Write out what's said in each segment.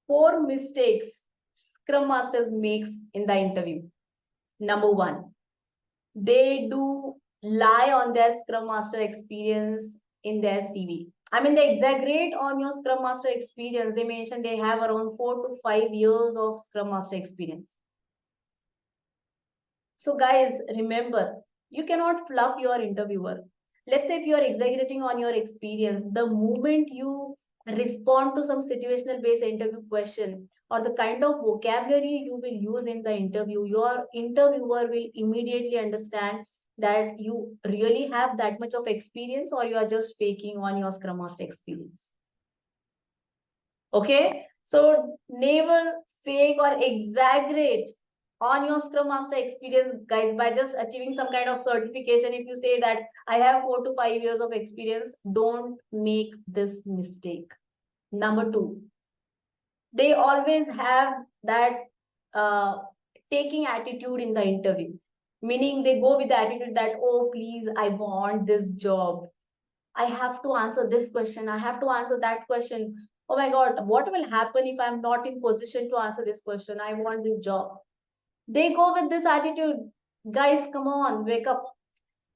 4 mistakes Scrum Masters makes in the interview. Number 1, they do lie on their Scrum Master experience in their CV. I mean, they exaggerate on your Scrum Master experience. They mention they have around 4 to 5 years of Scrum Master experience. So, guys, remember, you cannot fluff your interviewer. Let's say if you are exaggerating on your experience, the moment you respond to some situational based interview question or the kind of vocabulary you will use in the interview, your interviewer will immediately understand that you really have that much of experience or you are just faking on your Scrum Master experience. Okay, so never fake or exaggerate on your Scrum Master experience, guys, by just achieving some kind of certification. If you say that I have 4 to 5 years of experience, don't make this mistake. Number 2, they always have that uh, taking attitude in the interview, meaning they go with the attitude that, oh, please, I want this job. I have to answer this question. I have to answer that question. Oh my God, what will happen if I'm not in position to answer this question? I want this job. They go with this attitude. Guys, come on, wake up.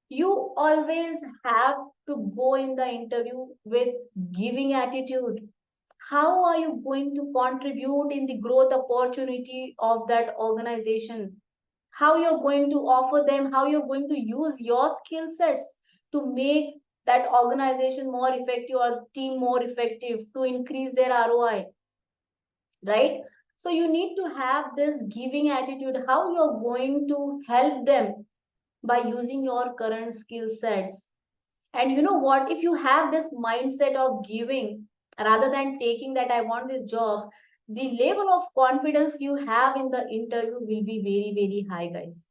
You always have to go in the interview with giving attitude. How are you going to contribute in the growth opportunity of that organization? How you're going to offer them, how you're going to use your skill sets to make that organization more effective or team more effective to increase their ROI, right? So you need to have this giving attitude, how you're going to help them by using your current skill sets. And you know what? If you have this mindset of giving rather than taking that I want this job, the level of confidence you have in the interview will be very, very high, guys.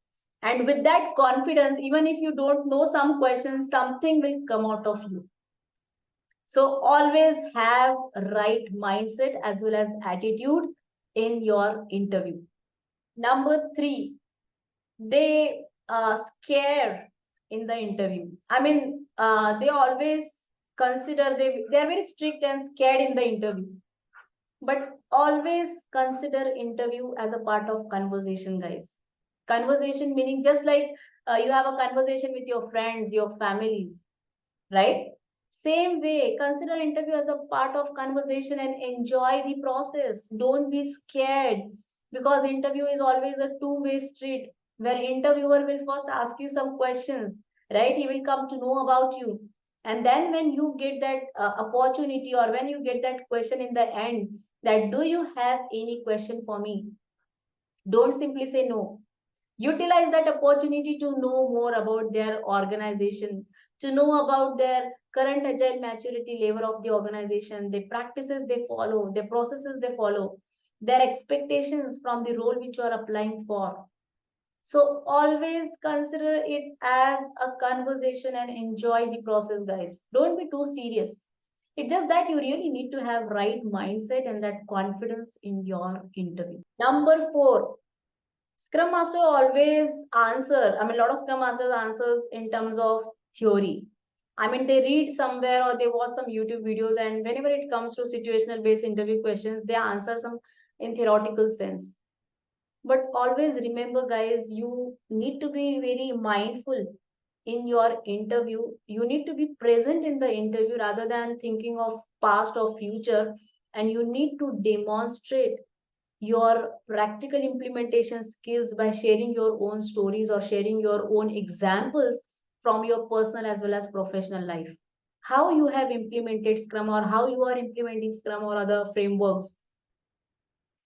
And with that confidence, even if you don't know some questions, something will come out of you. So always have right mindset as well as attitude in your interview. Number 3, they scare in the interview. I mean, they always consider they are very strict and scared in the interview. But always consider interview as a part of conversation, guys. Conversation meaning just like you have a conversation with your friends, your families, right? Same way, consider interview as a part of conversation and enjoy the process. Don't be scared because interview is always a two-way street where interviewer will first ask you some questions, right? He will come to know about you. And then when you get that opportunity or when you get that question in the end, that do you have any question for me? Don't simply say no. Utilize that opportunity to know more about their organization, to know about their current agile maturity level of the organization, the practices they follow, the processes they follow, their expectations from the role which you are applying for. So always consider it as a conversation and enjoy the process, guys. Don't be too serious. It's just that you really need to have right mindset and that confidence in your interview. Number 4, Scrum Master always answer. I mean, a lot of Scrum Masters answers in terms of theory. I mean, they read somewhere or they watch some YouTube videos, and whenever it comes to situational based interview questions, they answer some in theoretical sense. But always remember, guys, you need to be very mindful in your interview. You need to be present in the interview rather than thinking of past or future, and you need to demonstrate your practical implementation skills by sharing your own stories or sharing your own examples from your personal as well as professional life. How you have implemented Scrum or how you are implementing Scrum or other frameworks,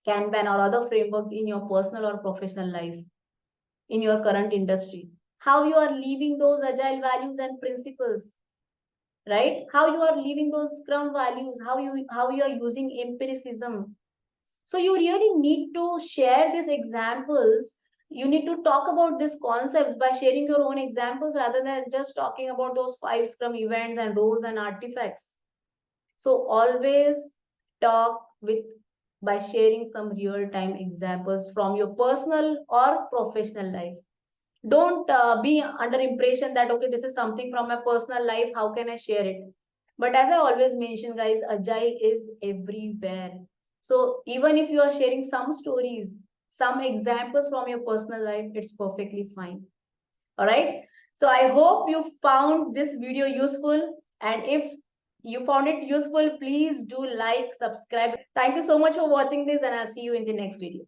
Kanban or other frameworks in your personal or professional life, in your current industry. How you are living those agile values and principles, right? How you are living those Scrum values, how you are using empiricism. So you really need to share these examples. You need to talk about these concepts by sharing your own examples rather than just talking about those 5 Scrum events and roles and artifacts. So always talk with by sharing some real-time examples from your personal or professional life. Don't be under impression that okay, this is something from my personal life. How can I share it? But as I always mention, guys, agile is everywhere. So even if you are sharing some stories, some examples from your personal life, it's perfectly fine. All right. So I hope you found this video useful. And if you found it useful, please do like, subscribe. Thank you so much for watching this, and I'll see you in the next video.